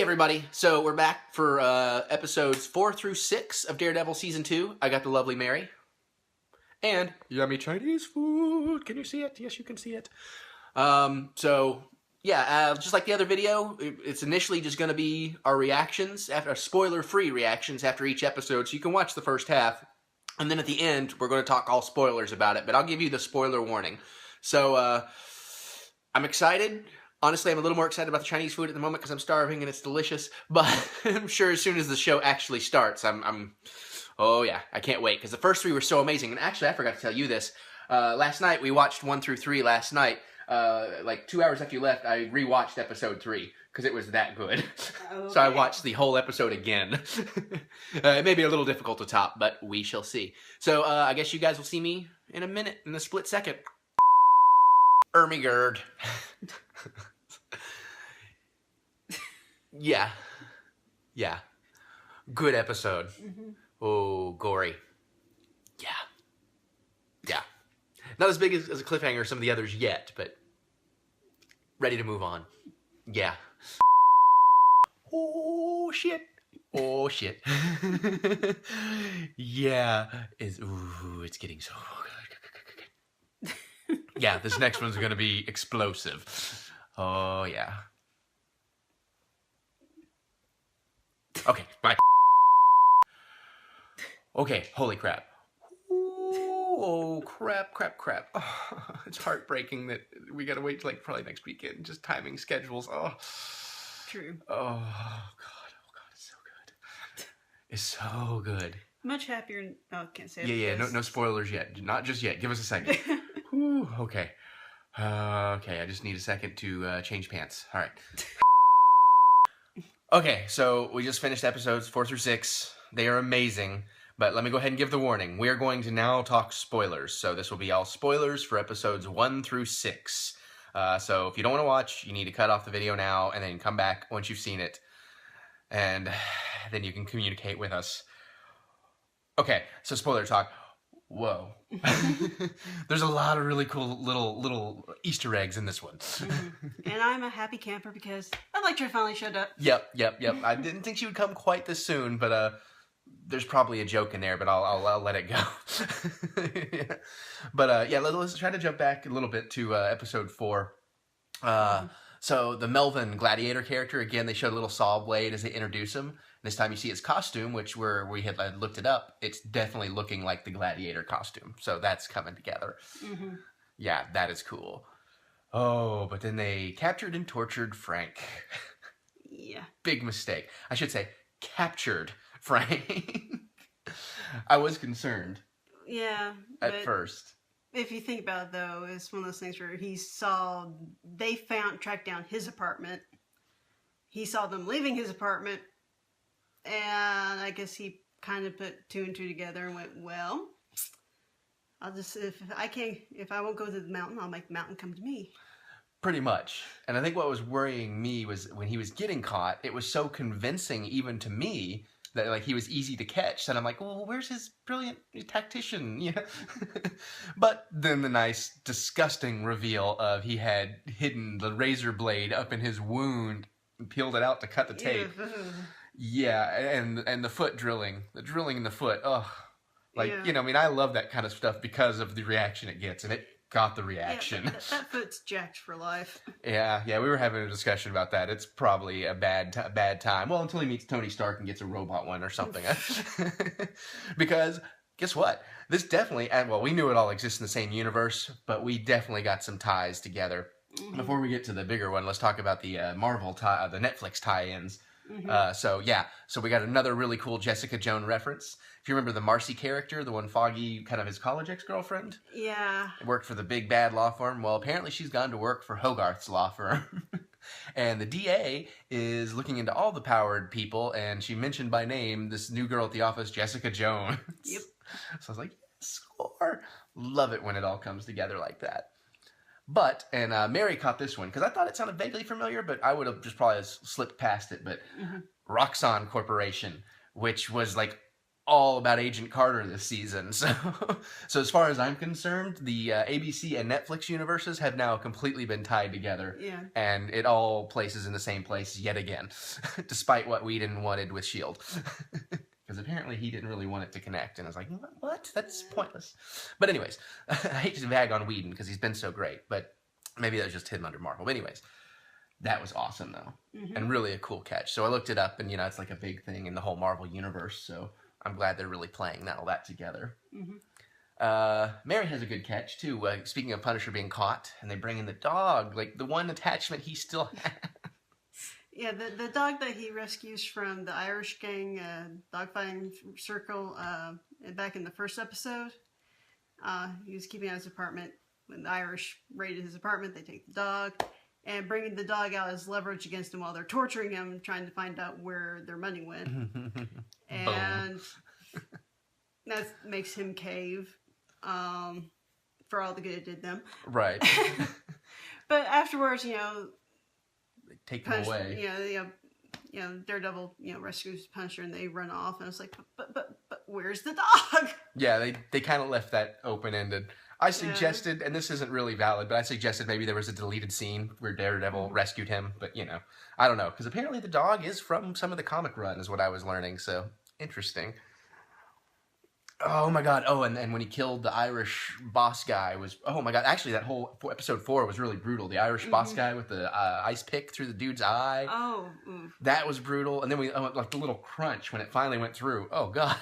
everybody, so we're back for episodes 4 through 6 of Daredevil Season 2. I got the lovely Mary. And yummy Chinese food. Can you see it? Yes, you can see it. Just like the other video, it's initially just going to be our reactions, after spoiler-free reactions after each episode, so you can watch the first half. And then at the end, we're going to talk all spoilers about it, but I'll give you the spoiler warning. So, I'm excited. Honestly, I'm a little more excited about the Chinese food at the moment because I'm starving and it's delicious. But I'm sure as soon as the show actually starts, oh yeah, I can't wait. Because the first 3 were so amazing. And actually, I forgot to tell you this. Last night, we watched 1 through 3 last night. Like 2 hours after you left, I rewatched episode 3 because it was that good. Okay. So I watched the whole episode again. It may be a little difficult to top, but we shall see. So I guess you guys will see me in a minute, in a split second. Ermigerd. Yeah. Good episode. Mm-hmm. Oh, gory. Yeah. Not as big as a cliffhanger as some of the others yet, but ready to move on. Yeah. Oh, shit. Yeah. It's getting so good. Yeah, this next one's going to be explosive. Oh, yeah. Okay, bye. Okay, holy crap. Oh, crap. Oh, it's heartbreaking that we gotta wait till like probably next weekend. Just timing schedules. Oh. True. Oh, God, it's so good. It's so good. Much happier. Oh, can't say it. Yeah, no spoilers yet. Not just yet. Give us a second. Whew, okay. Okay, I just need a second to change pants. All right. Okay, so we just finished episodes 4 through 6. They are amazing, but let me go ahead and give the warning. We are going to now talk spoilers, so this will be all spoilers for episodes 1 through 6. So if you don't want to watch, you need to cut off the video now and then come back once you've seen it, and then you can communicate with us. Okay, so spoiler talk. Whoa. There's a lot of really cool little Easter eggs in this one. Mm-hmm. And I'm a happy camper because Electra finally showed up. Yep. I didn't think she would come quite this soon, but there's probably a joke in there, but I'll let it go. Yeah. But yeah, let's try to jump back a little bit to episode 4. So the Melvin Gladiator character, again, they showed a little saw blade as they introduce him. This time you see his costume, which we had looked it up. It's definitely looking like the Gladiator costume. So that's coming together. Mm-hmm. Yeah, that is cool. Oh, but then they captured and tortured Frank. Yeah. Big mistake. I should say captured Frank. I was concerned. Yeah. At first. If you think about it, though, it's one of those things where they tracked down his apartment. He saw them leaving his apartment. And I guess he kind of put 2 and 2 together and went, well, if I won't go to the mountain, I'll make the mountain come to me. Pretty much. And I think what was worrying me was when he was getting caught, it was so convincing even to me that like he was easy to catch. And I'm like, well, where's his brilliant tactician? Yeah. But then the nice, disgusting reveal of he had hidden the razor blade up in his wound and peeled it out to cut the tape. Yeah, and the foot drilling. The drilling in the foot. Ugh. Like, yeah. I love that kind of stuff because of the reaction it gets, and it got the reaction. Yeah, that foot's jacked for life. Yeah, we were having a discussion about that. It's probably a bad time. Well, until he meets Tony Stark and gets a robot one or something. Because, guess what? This definitely, well, we knew it all exists in the same universe, but we definitely got some ties together. Mm-hmm. Before we get to the bigger one, let's talk about the Marvel the Netflix tie-ins. Mm-hmm. So we got another really cool Jessica Jones reference. If you remember the Marcy character, the one Foggy, kind of his college ex-girlfriend? Yeah. Worked for the big bad law firm. Well, apparently she's gone to work for Hogarth's law firm. And the DA is looking into all the powered people, and she mentioned by name this new girl at the office, Jessica Jones. Yep. So I was like, yes, score. Love it when it all comes together like that. But, and Mary caught this one, because I thought it sounded vaguely familiar, but I would have just probably slipped past it. But Roxxon Corporation, which was like all about Agent Carter this season. So as far as I'm concerned, the ABC and Netflix universes have now completely been tied together. Yeah. And it all places in the same place yet again, despite what Whedon wanted with S.H.I.E.L.D. Because apparently he didn't really want it to connect. And I was like, what? That's pointless. But anyways, I hate to bag on Whedon because he's been so great. But maybe that was just him under Marvel. But anyways, that was awesome, though. Mm-hmm. And really a cool catch. So I looked it up, and, you know, it's like a big thing in the whole Marvel universe. So I'm glad they're really playing all that together. Mm-hmm. Mary has a good catch, too. Speaking of Punisher being caught, and they bring in the dog. Like, the one attachment he still has. Yeah, the dog that he rescues from the Irish gang dogfighting circle back in the first episode, he was keeping at his apartment. When the Irish raided his apartment, they take the dog, and bringing the dog out as leverage against him while they're torturing him, trying to find out where their money went. And that makes him cave for all the good it did them. Right. But afterwards, you know, Take them away. Daredevil, rescues Punisher and they run off, and it's like, but where's the dog? Yeah, they kind of left that open-ended. I suggested, and this isn't really valid, but I suggested maybe there was a deleted scene where Daredevil rescued him, but, you know, I don't know, because apparently the dog is from some of the comic run, is what I was learning, so interesting. Oh my god, and when he killed the Irish boss guy was, oh my god, actually that whole episode 4 was really brutal. The Irish boss guy with the ice pick through the dude's eye. Oh. That was brutal. And then we, like the little crunch when it finally went through. Oh god.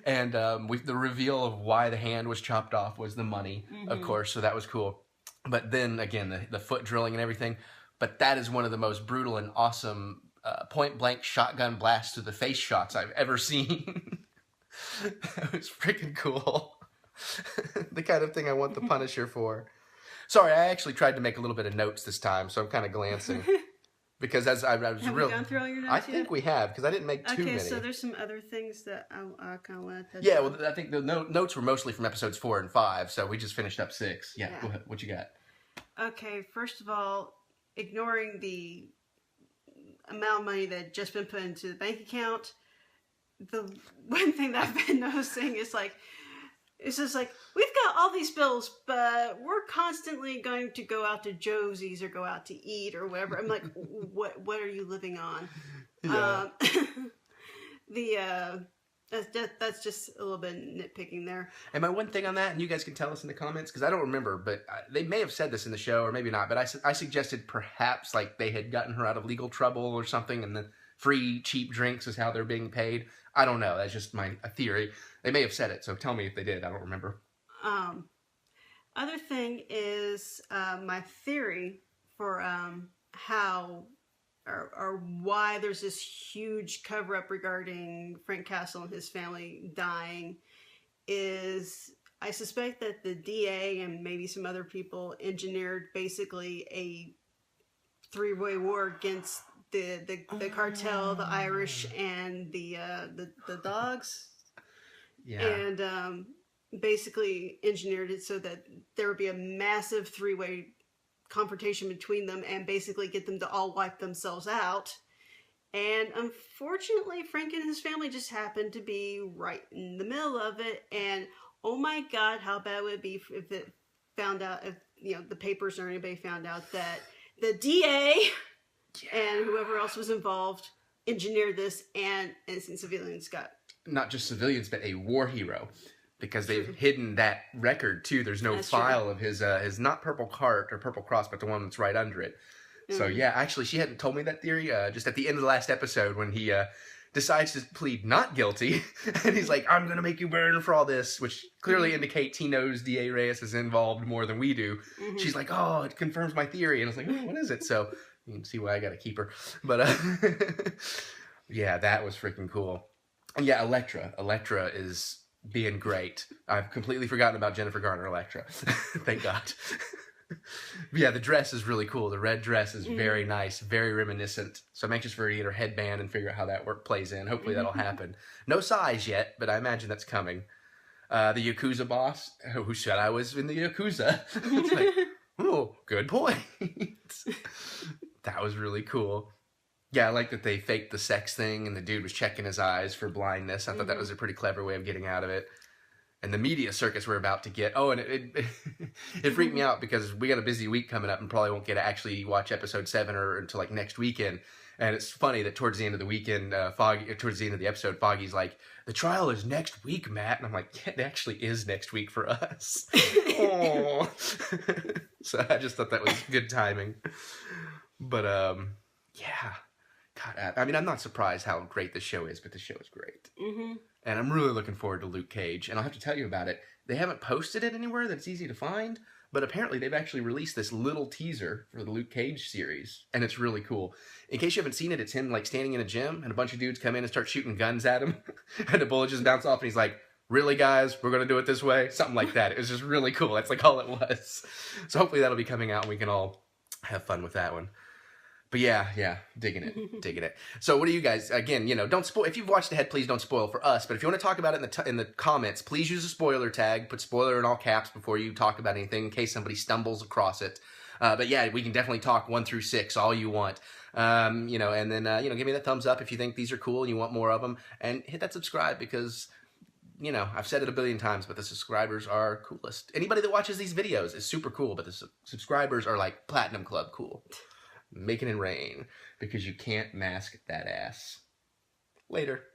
And the reveal of why the hand was chopped off was the money, of course, so that was cool. But then again, the foot drilling and everything. But that is one of the most brutal and awesome point-blank shotgun blast to the face shots I've ever seen. It was freaking cool. The kind of thing I want the Punisher for. Sorry, I actually tried to make a little bit of notes this time, so I'm kind of glancing. Because as I was have we gone through all your notes I think we have, because I didn't make too many. Okay, so there's some other things that I kind of want to touch Yeah, on. well, I think the notes were mostly from episodes 4 and 5, so we just finished up 6. Yeah, Yeah. Go ahead. What you got? Okay, first of all, ignoring the amount of money that had just been put into the bank account, the one thing that I've been noticing is like, it's just like, we've got all these bills, but we're constantly going to go out to Josie's or go out to eat or whatever. I'm like, what are you living on? Yeah. That's just a little bit nitpicking there. And my one thing on that, and you guys can tell us in the comments, because I don't remember, but they may have said this in the show, or maybe not, but I suggested perhaps like they had gotten her out of legal trouble or something, and the free cheap drinks is how they're being paid. I don't know. That's just a theory. They may have said it, so tell me if they did. I don't remember. Other thing is my theory for how or why there's this huge cover-up regarding Frank Castle and his family dying is I suspect that the DA and maybe some other people engineered basically a three-way war against the cartel, the Irish, and the dogs. Yeah. And basically engineered it so that there would be a massive three-way confrontation between them and basically get them to all wipe themselves out. And unfortunately, Frank and his family just happened to be right in the middle of it. And oh my god, how bad would it be if it found out, if the papers or anybody found out that the DA and whoever else was involved engineered this and innocent civilians got... Not just civilians, but a war hero. Because they've hidden that record, too. There's no file of his not Purple Cart or Purple Cross, but the one that's right under it. So, yeah, actually, she hadn't told me that theory. Just at the end of the last episode when he decides to plead not guilty. And he's like, I'm going to make you burn for all this, which clearly indicates he knows D.A. Reyes is involved more than we do. She's like, oh, it confirms my theory. And I was like, oh, what is it? So you can see why I got to keep her. But, yeah, that was freaking cool. And, yeah, Elektra. Elektra is... being great. I've completely forgotten about Jennifer Garner Elektra. Thank God. Yeah, the dress is really cool. The red dress is very nice, very reminiscent. So I'm anxious for her to get her headband and figure out how that plays in. Hopefully that'll happen. No size yet, but I imagine that's coming. The Yakuza boss, who said I was in the Yakuza. It's like, oh, good point. That was really cool. Yeah, I like that they faked the sex thing and the dude was checking his eyes for blindness. I thought that was a pretty clever way of getting out of it. And the media circus we're about to get. Oh, and it it freaked me out because we got a busy week coming up and probably won't get to actually watch episode 7 or until like next weekend. And it's funny that towards the end of the weekend, towards the end of the episode, Foggy's like, "The trial is next week, Matt." And I'm like, "Yeah, it actually is next week for us." Oh. So I just thought that was good timing. But yeah. God, I mean, I'm not surprised how great the show is, but the show is great. Mm-hmm. And I'm really looking forward to Luke Cage. And I'll have to tell you about it. They haven't posted it anywhere that's easy to find, but apparently they've actually released this little teaser for the Luke Cage series, and it's really cool. In case you haven't seen it, it's him like standing in a gym, and a bunch of dudes come in and start shooting guns at him, and the bullet just bounce off, and he's like, "Really, guys? We're going to do it this way?" Something like that. It was just really cool. That's like all it was. So hopefully that'll be coming out, and we can all have fun with that one. But yeah, digging it. So what do you guys, again, don't spoil, if you've watched ahead, please don't spoil for us, but if you want to talk about it in the comments, please use a spoiler tag, put spoiler in all caps before you talk about anything in case somebody stumbles across it. But yeah, we can definitely talk 1 through 6, all you want. And then, give me that thumbs up if you think these are cool and you want more of them, and hit that subscribe because, I've said it a billion times, but the subscribers are coolest. Anybody that watches these videos is super cool, but the subscribers are like Platinum Club cool. Making it rain because you can't mask that ass. Later.